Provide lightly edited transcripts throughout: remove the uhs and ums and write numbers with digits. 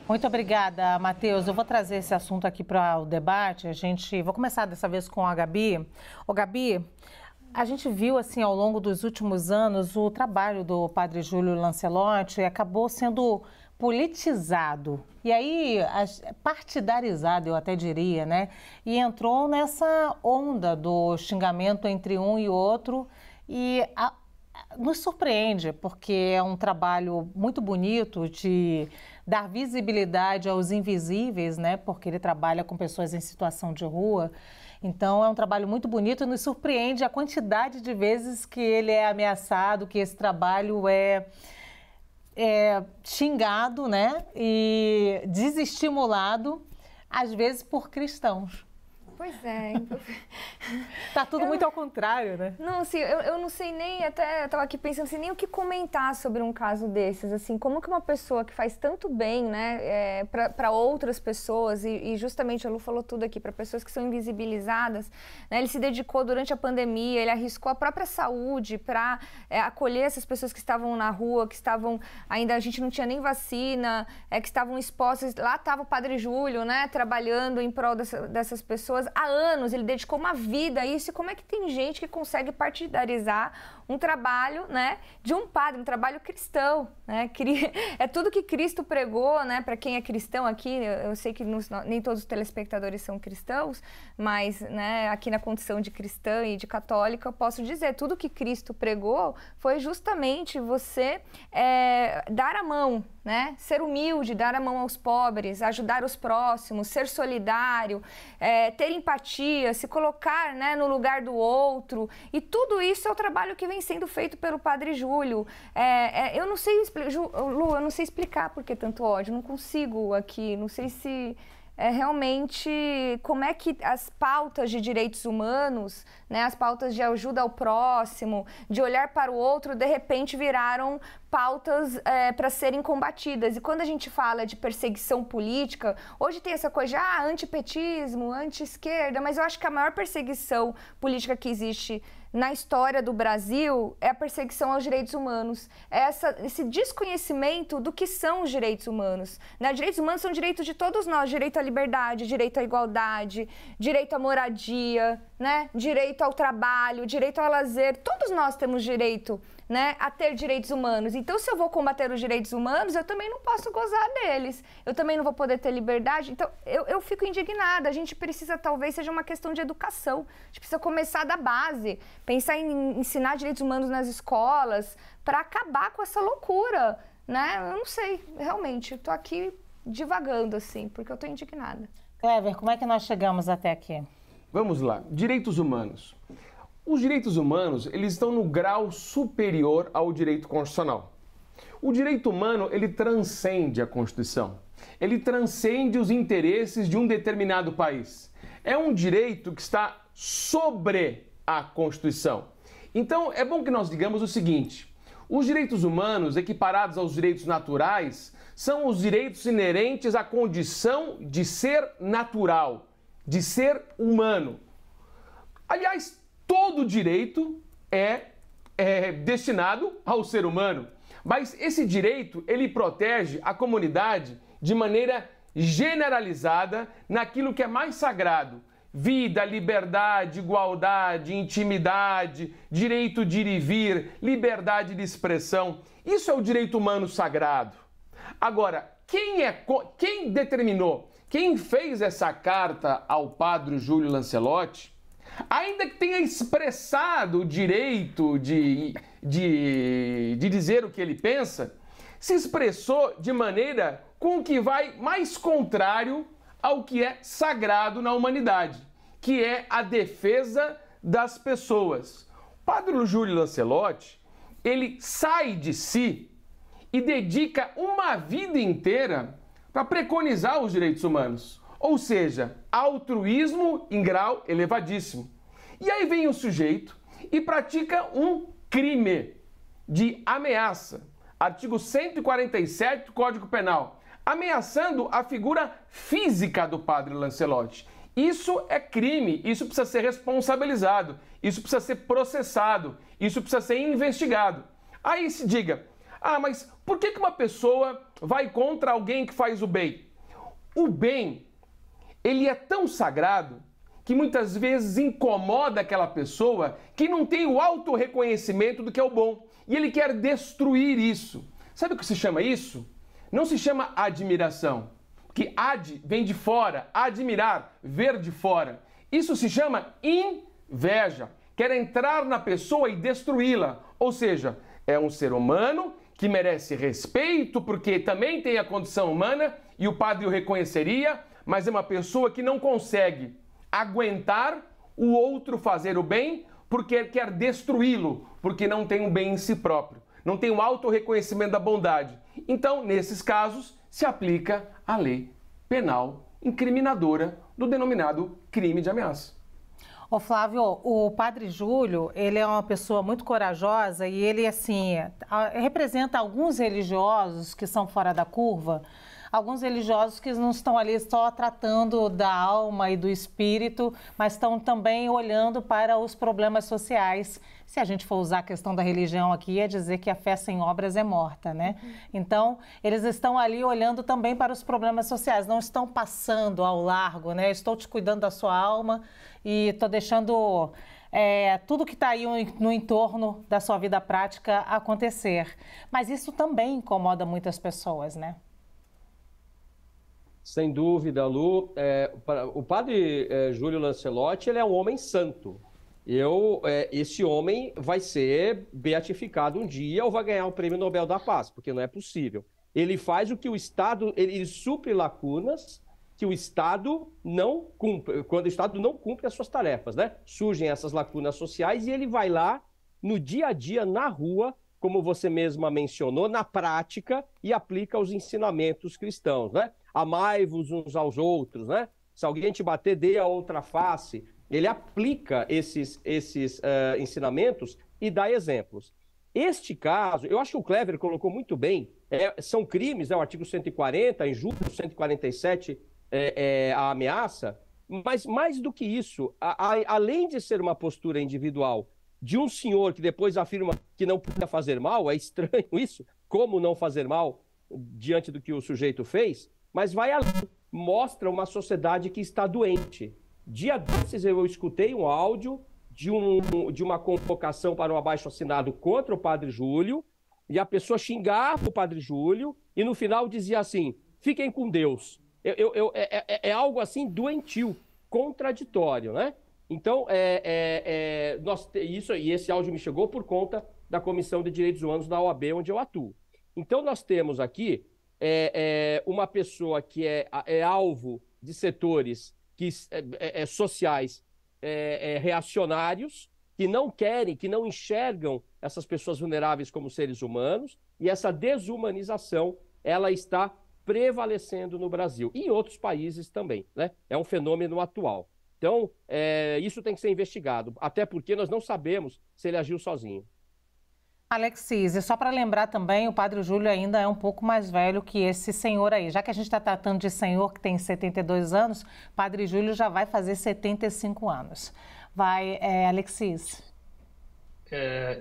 Muito obrigada, Matheus. Eu vou trazer esse assunto aqui para o debate. Vou começar dessa vez com a Gabi. Ô, Gabi, a gente viu assim ao longo dos últimos anos o trabalho do padre Júlio Lancelotti acabou sendo politizado e aí partidarizado, eu até diria, né? E entrou nessa onda do xingamento entre um e outro e nos surpreende, porque é um trabalho muito bonito de dar visibilidade aos invisíveis, né? Porque ele trabalha com pessoas em situação de rua. Então, é um trabalho muito bonito e nos surpreende a quantidade de vezes que ele é ameaçado, que esse trabalho é xingado, né? E desestimulado, às vezes por cristãos. Pois é. Tá tudo muito ao contrário, né? Não, assim, eu não sei nem, até eu tava aqui pensando assim, nem o que comentar sobre um caso desses, assim, como que uma pessoa que faz tanto bem, né, para outras pessoas, e justamente a Lu falou tudo aqui, para pessoas que são invisibilizadas, né, ele se dedicou durante a pandemia, ele arriscou a própria saúde para acolher essas pessoas que estavam na rua, que estavam, ainda a gente não tinha nem vacina, que estavam expostas, lá estava o Padre Júlio, né, trabalhando em prol dessas pessoas. Há anos, ele dedicou uma vida a isso. E como é que tem gente que consegue partidarizar um trabalho, né, de um padre, um trabalho cristão, né? É tudo que Cristo pregou, né? Para quem é cristão aqui, eu sei que nem todos os telespectadores são cristãos, mas, né, aqui na condição de cristã e de católica, eu posso dizer, tudo que Cristo pregou foi justamente você dar a mão, né? Ser humilde, dar a mão aos pobres, ajudar os próximos, ser solidário, ter empatia, se colocar, né, no lugar do outro. E tudo isso é o trabalho que vem sendo feito pelo Padre Júlio. Eu não sei, Lu, eu não sei explicar por que tanto ódio, não consigo aqui, não sei se... realmente como é que as pautas de direitos humanos, né, as pautas de ajuda ao próximo, de olhar para o outro, de repente viraram pautas para serem combatidas. E quando a gente fala de perseguição política, hoje tem essa coisa de antipetismo, anti-esquerda, mas eu acho que a maior perseguição política que existe na história do Brasil é a perseguição aos direitos humanos. Esse desconhecimento do que são os direitos humanos, né? Direitos humanos são direitos de todos nós, direito à liberdade, direito à igualdade, direito à moradia, né? Direito ao trabalho, direito ao lazer. Todos nós temos direito, né, a ter direitos humanos. Então, se eu vou combater os direitos humanos, eu também não posso gozar deles. Eu também não vou poder ter liberdade. Então, eu fico indignada. A gente precisa, talvez, seja uma questão de educação. A gente precisa começar da base, pensar em ensinar direitos humanos nas escolas, para acabar com essa loucura, né? Eu não sei, realmente. Estou aqui divagando, assim, porque eu estou indignada. Clever, como é que nós chegamos até aqui? Vamos lá. Direitos humanos. Os direitos humanos, eles estão no grau superior ao direito constitucional. O direito humano, ele transcende a Constituição. Ele transcende os interesses de um determinado país. É um direito que está sobre a Constituição. Então, é bom que nós digamos o seguinte: os direitos humanos, equiparados aos direitos naturais, são os direitos inerentes à condição de ser natural, de ser humano. Aliás, todo direito é destinado ao ser humano, mas esse direito, ele protege a comunidade de maneira generalizada naquilo que é mais sagrado: vida, liberdade, igualdade, intimidade, direito de ir e vir, liberdade de expressão. Isso é o direito humano sagrado. Agora, quem determinou, quem fez essa carta ao padre Júlio Lancelotti, ainda que tenha expressado o direito de dizer o que ele pensa, se expressou de maneira com que vai mais contrário ao que é sagrado na humanidade, que é a defesa das pessoas. O padre Júlio Lancelotti, ele sai de si e dedica uma vida inteira para preconizar os direitos humanos. Ou seja, altruísmo em grau elevadíssimo. E aí vem o sujeito e pratica um crime de ameaça. Artigo 147 do Código Penal. Ameaçando a figura física do padre Lancelotti. Isso é crime, isso precisa ser responsabilizado, isso precisa ser processado, isso precisa ser investigado. Aí se diga: Ah, mas por que uma pessoa vai contra alguém que faz o bem? O bem, ele é tão sagrado que muitas vezes incomoda aquela pessoa que não tem o autorreconhecimento do que é o bom. E ele quer destruir isso. Sabe o que se chama isso? Não se chama admiração. Que ad vem de fora, admirar, ver de fora. Isso se chama inveja. Quer entrar na pessoa e destruí-la. Ou seja, é um ser humano que merece respeito porque também tem a condição humana e o padre o reconheceria, mas é uma pessoa que não consegue aguentar o outro fazer o bem porque quer destruí-lo, porque não tem um bem em si próprio, não tem o autorreconhecimento da bondade. Então, nesses casos, se aplica a lei penal incriminadora do denominado crime de ameaça. Ô Flávio, o Padre Júlio, ele é uma pessoa muito corajosa e ele, assim, representa alguns religiosos que são fora da curva, alguns religiosos que não estão ali só tratando da alma e do espírito, mas estão também olhando para os problemas sociais. Se a gente for usar a questão da religião aqui, é dizer que a fé sem obras é morta, né? Então, eles estão ali olhando também para os problemas sociais, não estão passando ao largo, né? Estou te cuidando da sua alma e estou deixando tudo que está aí no entorno da sua vida prática acontecer. Mas isso também incomoda muitas pessoas, né? Sem dúvida, Lu. O padre Júlio Lancelotti, ele é um homem santo. Esse homem vai ser beatificado um dia ou vai ganhar o Prêmio Nobel da Paz, porque não é possível. Ele faz o que o Estado, ele supre lacunas que o Estado não cumpre, quando o Estado não cumpre as suas tarefas, né? Surgem essas lacunas sociais e ele vai lá no dia a dia, na rua, como você mesma mencionou, na prática e aplica os ensinamentos cristãos, né? Amai-vos uns aos outros, né? Se alguém te bater, dê a outra face. Ele aplica esses ensinamentos e dá exemplos. Este caso, eu acho que o Clever colocou muito bem, são crimes, o artigo 140, injúria, 147, a ameaça, mas mais do que isso, além de ser uma postura individual de um senhor que depois afirma que não podia fazer mal, é estranho isso, como não fazer mal diante do que o sujeito fez, mas vai além, mostra uma sociedade que está doente. Dia desses eu escutei um áudio de uma convocação para um abaixo-assinado contra o Padre Júlio, e a pessoa xingava o Padre Júlio, e no final dizia assim, fiquem com Deus. É algo assim doentio, contraditório, né? Então, esse áudio me chegou por conta da Comissão de Direitos Humanos da OAB, onde eu atuo. Então, nós temos aqui uma pessoa que é alvo de setores sociais reacionários, que não querem, que não enxergam essas pessoas vulneráveis como seres humanos, e essa desumanização, ela está prevalecendo no Brasil e em outros países também, né? É um fenômeno atual. Então, isso tem que ser investigado, até porque nós não sabemos se ele agiu sozinho. Alexis, e só para lembrar também, o Padre Júlio ainda é um pouco mais velho que esse senhor aí. Já que a gente está tratando de senhor que tem 72 anos, Padre Júlio já vai fazer 75 anos. Vai, Alexis.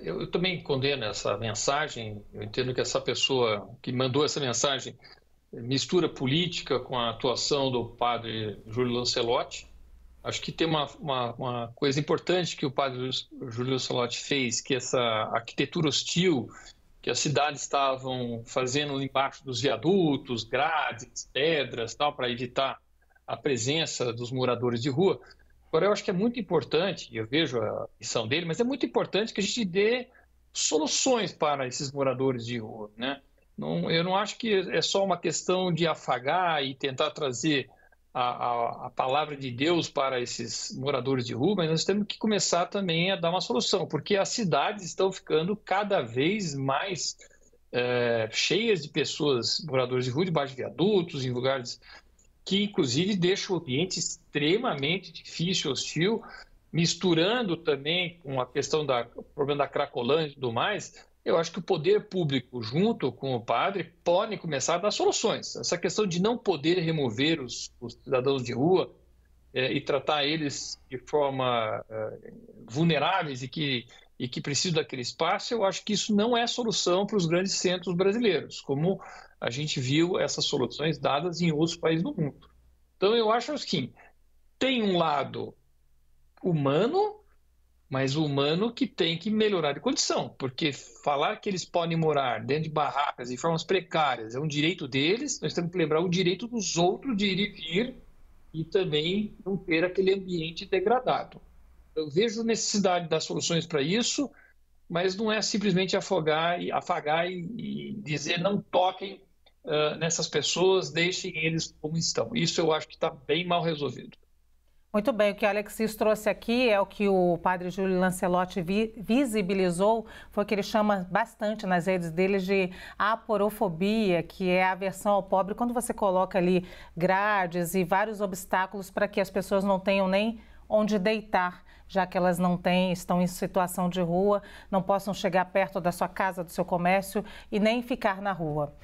Eu também condeno essa mensagem. Eu entendo que essa pessoa que mandou essa mensagem mistura política com a atuação do Padre Júlio Lancelotti. Acho que tem uma coisa importante que o Padre Júlio Lancelotti fez, que essa arquitetura hostil que as cidades estavam fazendo embaixo dos viadutos, grades, pedras, tal, para evitar a presença dos moradores de rua. Agora, eu acho que é muito importante, eu vejo a missão dele, mas é muito importante que a gente dê soluções para esses moradores de rua, né? Eu não acho que é só uma questão de afagar e tentar trazer a palavra de Deus para esses moradores de rua, mas nós temos que começar também a dar uma solução, porque as cidades estão ficando cada vez mais cheias de pessoas, moradores de rua, debaixo de viadutos, em lugares que, inclusive, deixam o ambiente extremamente difícil, hostil, misturando também com a questão do problema da Cracolândia e tudo mais. Eu acho que o poder público, junto com o padre, podem começar a dar soluções. Essa questão de não poder remover os cidadãos de rua e tratar eles de forma vulneráveis e que e que precisam daquele espaço, eu acho que isso não é solução para os grandes centros brasileiros, como a gente viu essas soluções dadas em outros países do mundo. Então, eu acho assim, tem um lado humano, mas o humano que tem que melhorar de condição, porque falar que eles podem morar dentro de barracas de formas precárias é um direito deles, nós temos que lembrar o direito dos outros de ir e vir e também não ter aquele ambiente degradado. Eu vejo necessidade das soluções para isso, mas não é simplesmente afagar e dizer não toquem nessas pessoas, deixem eles como estão. Isso eu acho que está bem mal resolvido. Muito bem, o que o Alexis trouxe aqui é o que o padre Júlio Lancelotti visibilizou, foi o que ele chama bastante nas redes dele de aporofobia, que é a aversão ao pobre, quando você coloca ali grades e vários obstáculos para que as pessoas não tenham nem onde deitar, já que elas não têm, estão em situação de rua, não possam chegar perto da sua casa, do seu comércio e nem ficar na rua.